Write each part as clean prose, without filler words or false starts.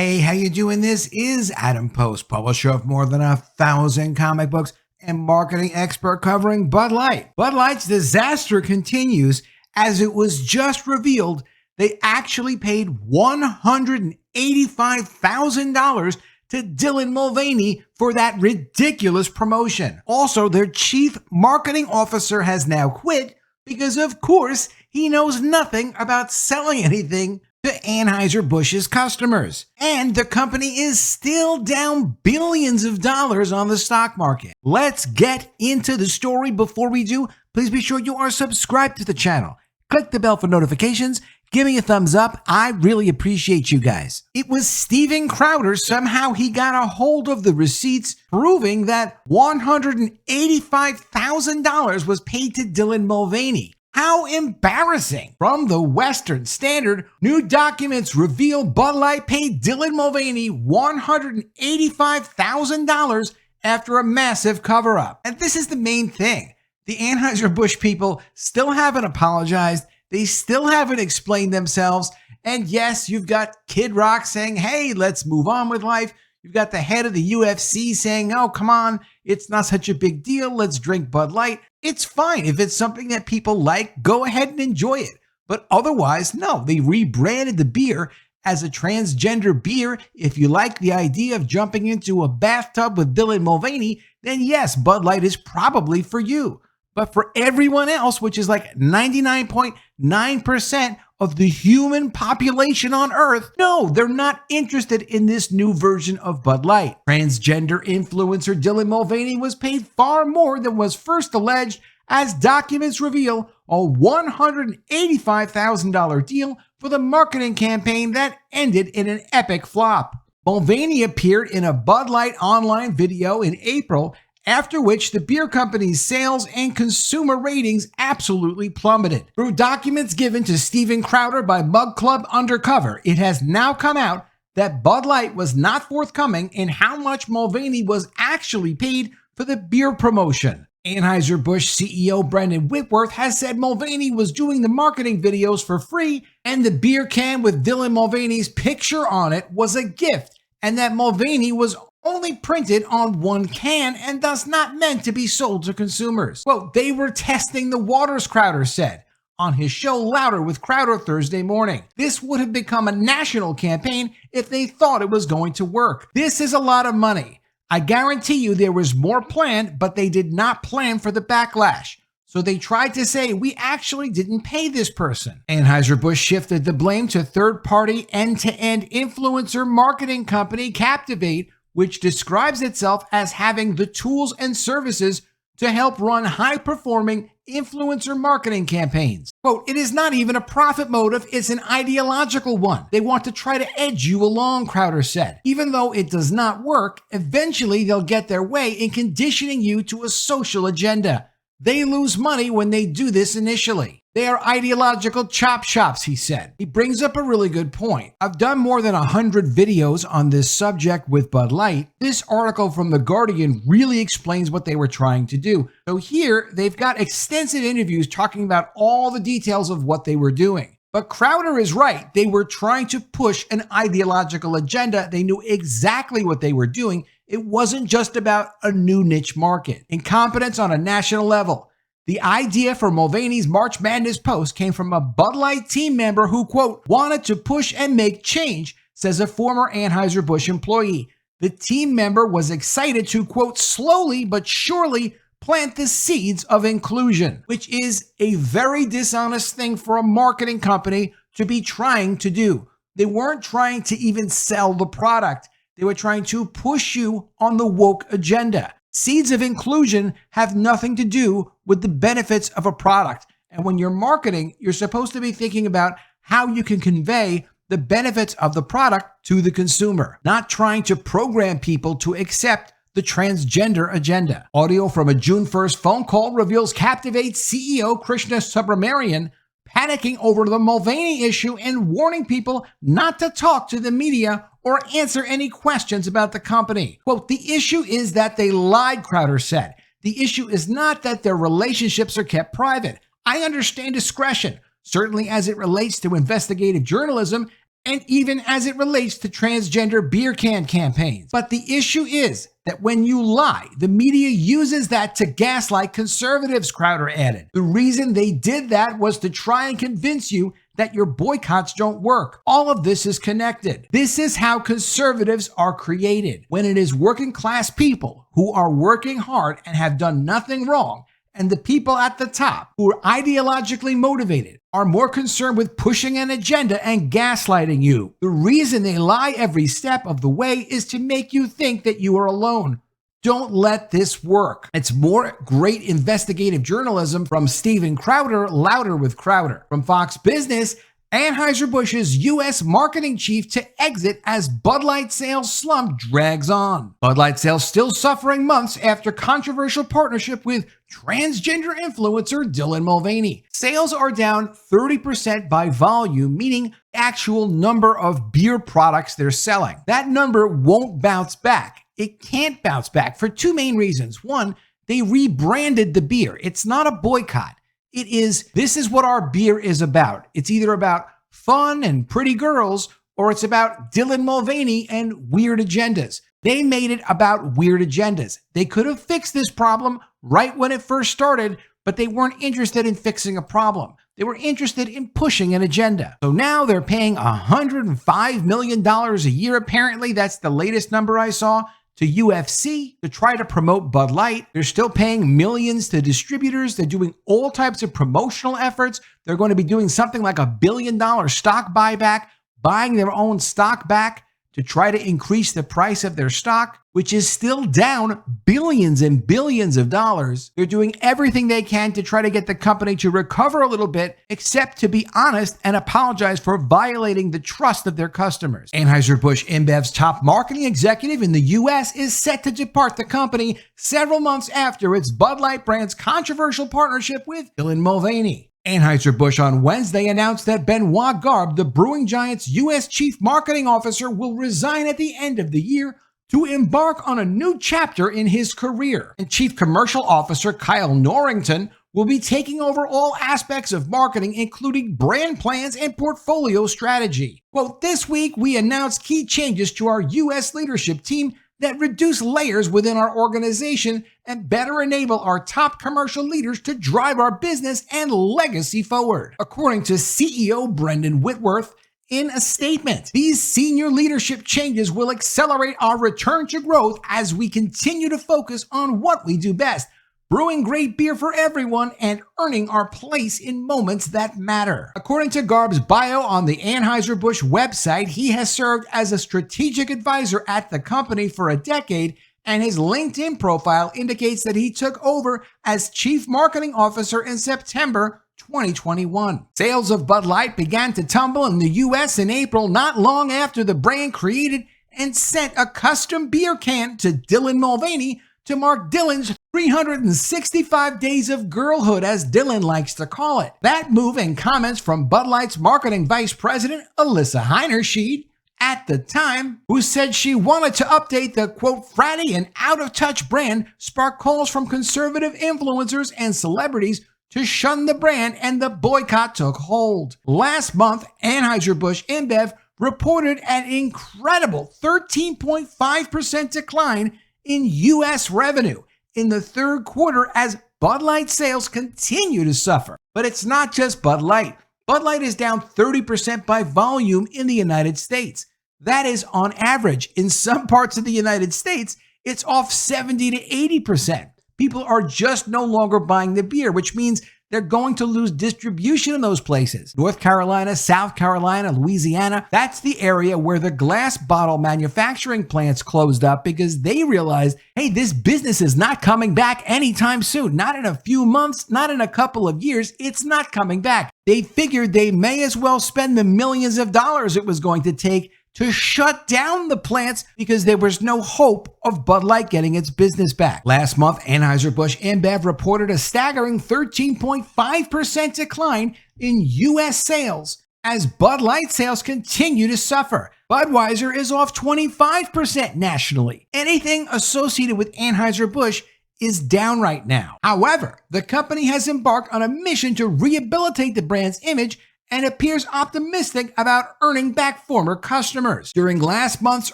Hey, how you doing? This is Adam Post, publisher of more than 1,000 comic books and marketing expert covering Bud Light. Bud Light's disaster continues as it was just revealed they actually paid $185,000 to Dylan Mulvaney for that ridiculous promotion. Also, their chief marketing officer has now quit because, of course, he knows nothing about selling anything to Anheuser-Busch's customers. And the company is still down billions of dollars on the stock market. Let's get into the story. Before we do, please be sure you are subscribed to the channel. Click the bell for notifications. Give me a thumbs up. I really appreciate you guys. It was Steven Crowder. Somehow he got a hold of the receipts proving that $185,000 was paid to Dylan Mulvaney. How embarrassing! From the Western Standard, new documents reveal Bud Light paid Dylan Mulvaney $185,000 after a massive cover-up. And this is the main thing. The Anheuser-Busch people still haven't apologized. They still haven't explained themselves. And yes, you've got Kid Rock saying, hey, let's move on with life. You've got the head of the UFC saying, oh, come on, it's not such a big deal. Let's drink Bud Light. It's fine. If it's something that people like, go ahead and enjoy it. But otherwise, no, they rebranded the beer as a transgender beer. If you like the idea of jumping into a bathtub with Dylan Mulvaney, then yes, Bud Light is probably for you. But for everyone else, which is like 99.9% of the human population on Earth, no, they're not interested in this new version of Bud Light. Transgender influencer Dylan Mulvaney was paid far more than was first alleged, as documents reveal a $185,000 deal for the marketing campaign that ended in an epic flop. Mulvaney appeared in a Bud Light online video in April, after which the beer company's sales and consumer ratings absolutely plummeted. Through documents given to Steven Crowder by Mug Club Undercover, it has now come out that Bud Light was not forthcoming in how much Mulvaney was actually paid for the beer promotion. Anheuser-Busch CEO Brendan Whitworth has said Mulvaney was doing the marketing videos for free and the beer can with Dylan Mulvaney's picture on it was a gift, and that Mulvaney was only printed on one can and thus not meant to be sold to consumers. Quote, they were testing the waters, Crowder said on his show Louder with Crowder Thursday morning. This would have become a national campaign if they thought it was going to work. This is a lot of money. I guarantee you there was more planned, but they did not plan for the backlash. So they tried to say, we actually didn't pay this person. Anheuser-Busch shifted the blame to third-party end-to-end influencer marketing company Captivate, which describes itself as having the tools and services to help run high-performing influencer marketing campaigns. Quote, it is not even a profit motive, it's an ideological one. They want to try to edge you along, Crowder said. Even though it does not work, eventually they'll get their way in conditioning you to a social agenda. They lose money when they do this initially. They are ideological chop shops, he said. He brings up a really good point. I've done more than 100 videos on this subject with Bud Light. This article from The Guardian really explains what they were trying to do. So here, they've got extensive interviews talking about all the details of what they were doing. But Crowder is right. They were trying to push an ideological agenda. They knew exactly what they were doing. It wasn't just about a new niche market. Incompetence on a national level. The idea for Mulvaney's March Madness post came from a Bud Light team member who, quote, wanted to push and make change, says a former Anheuser-Busch employee. The team member was excited to, quote, slowly but surely plant the seeds of inclusion, which is a very dishonest thing for a marketing company to be trying to do. They weren't trying to even sell the product. They were trying to push you on the woke agenda. Seeds of inclusion have nothing to do with the benefits of a product. And when you're marketing, you're supposed to be thinking about how you can convey the benefits of the product to the consumer, not trying to program people to accept the transgender agenda. Audio from a June 1st phone call reveals Captivate CEO Krishna Subramanian panicking over the Mulvaney issue and warning people not to talk to the media or answer any questions about the company. Quote, the issue is that they lied, Crowder said. The issue is not that their relationships are kept private. I understand discretion, certainly as it relates to investigative journalism and even as it relates to transgender beer can campaigns. But the issue is that when you lie, the media uses that to gaslight conservatives, Crowder added. The reason they did that was to try and convince you that your boycotts don't work. All of this is connected. This is how conservatives are created. When it is working class people who are working hard and have done nothing wrong, and the people at the top who are ideologically motivated are more concerned with pushing an agenda and gaslighting you. The reason they lie every step of the way is to make you think that you are alone. Don't let this work. It's more great investigative journalism from Steven Crowder, louder with Crowder. From Fox Business, Anheuser-Busch's U.S. marketing chief to exit as Bud Light sales slump drags on. Bud Light sales still suffering months after controversial partnership with transgender influencer Dylan Mulvaney. Sales are down 30% by volume, meaning actual number of beer products they're selling. That number won't bounce back. It can't bounce back for two main reasons. One, they rebranded the beer. It's not a boycott. This is what our beer is about. It's either about fun and pretty girls, or it's about Dylan Mulvaney and weird agendas. They made it about weird agendas. They could have fixed this problem right when it first started, but they weren't interested in fixing a problem. They were interested in pushing an agenda. So now they're paying $105 million a year, apparently. That's the latest number I saw, to UFC to try to promote Bud Light. They're still paying millions to distributors. They're doing all types of promotional efforts. They're going to be doing something like $1 billion stock buyback, buying their own stock back to try to increase the price of their stock, which is still down billions and billions of dollars. They're doing everything they can to try to get the company to recover a little bit, except to be honest and apologize for violating the trust of their customers. Anheuser-Busch InBev's top marketing executive in the U.S. is set to depart the company several months after its Bud Light brand's controversial partnership with Dylan Mulvaney. Anheuser-Busch on Wednesday announced that Benoit Garb, the brewing giant's U.S. chief marketing officer, will resign at the end of the year to embark on a new chapter in his career. And Chief Commercial Officer Kyle Norrington will be taking over all aspects of marketing, including brand plans and portfolio strategy. Quote, "This week we announced key changes to our U.S. leadership team that reduce layers within our organization and better enable our top commercial leaders to drive our business and legacy forward," according to CEO Brendan Whitworth in a statement. "These senior leadership changes will accelerate our return to growth as we continue to focus on what we do best, brewing great beer for everyone and earning our place in moments that matter." According to Garb's bio on the Anheuser-Busch website, he has served as a strategic advisor at the company for a decade, and his LinkedIn profile indicates that he took over as Chief Marketing Officer in September 2021. Sales of Bud Light began to tumble in the U.S. in April, not long after the brand created and sent a custom beer can to Dylan Mulvaney to mark Dylan's 365 days of girlhood, as Dylan likes to call it. That move and comments from Bud Light's marketing vice president, Alyssa Heinerschied, at the time, who said she wanted to update the, quote, fratty and out-of-touch brand, sparked calls from conservative influencers and celebrities to shun the brand, and the boycott took hold. Last month, Anheuser-Busch InBev reported an incredible 13.5% decline in U.S. revenue in the third quarter as Bud Light sales continue to suffer. But it's not just Bud Light. Bud Light is down 30% by volume in the United States. That is on average. In some parts of the United States, it's off 70 to 80%. People are just no longer buying the beer, which means they're going to lose distribution in those places. North Carolina, South Carolina, Louisiana, that's the area where the glass bottle manufacturing plants closed up because they realized, hey, this business is not coming back anytime soon. Not in a few months, not in a couple of years. It's not coming back. They figured they may as well spend the millions of dollars it was going to take to shut down the plants because there was no hope of Bud Light getting its business back. Last month, Anheuser-Busch InBev reported a staggering 13.5% decline in U.S. sales as Bud Light sales continue to suffer. Budweiser is off 25% nationally. Anything associated with Anheuser-Busch is down right now. However, the company has embarked on a mission to rehabilitate the brand's image and appears optimistic about earning back former customers. During last month's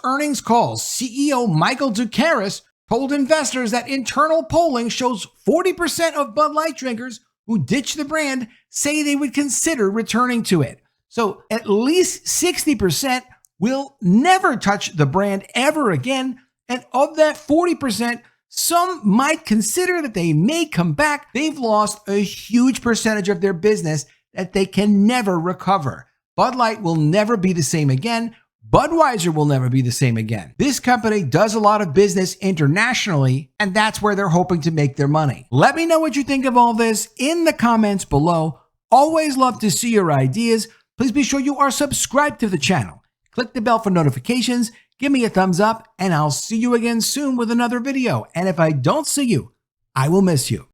earnings call, CEO Michael Ducaris told investors that internal polling shows 40% of Bud Light drinkers who ditch the brand say they would consider returning to it. So at least 60% will never touch the brand ever again. And of that 40%, some might consider that they may come back. They've lost a huge percentage of their business that they can never recover. Bud Light will never be the same again. Budweiser will never be the same again. This company does a lot of business internationally, and that's where they're hoping to make their money. Let me know what you think of all this in the comments below. Always love to see your ideas. Please be sure you are subscribed to the channel. Click the bell for notifications, give me a thumbs up, and I'll see you again soon with another video. And if I don't see you, I will miss you.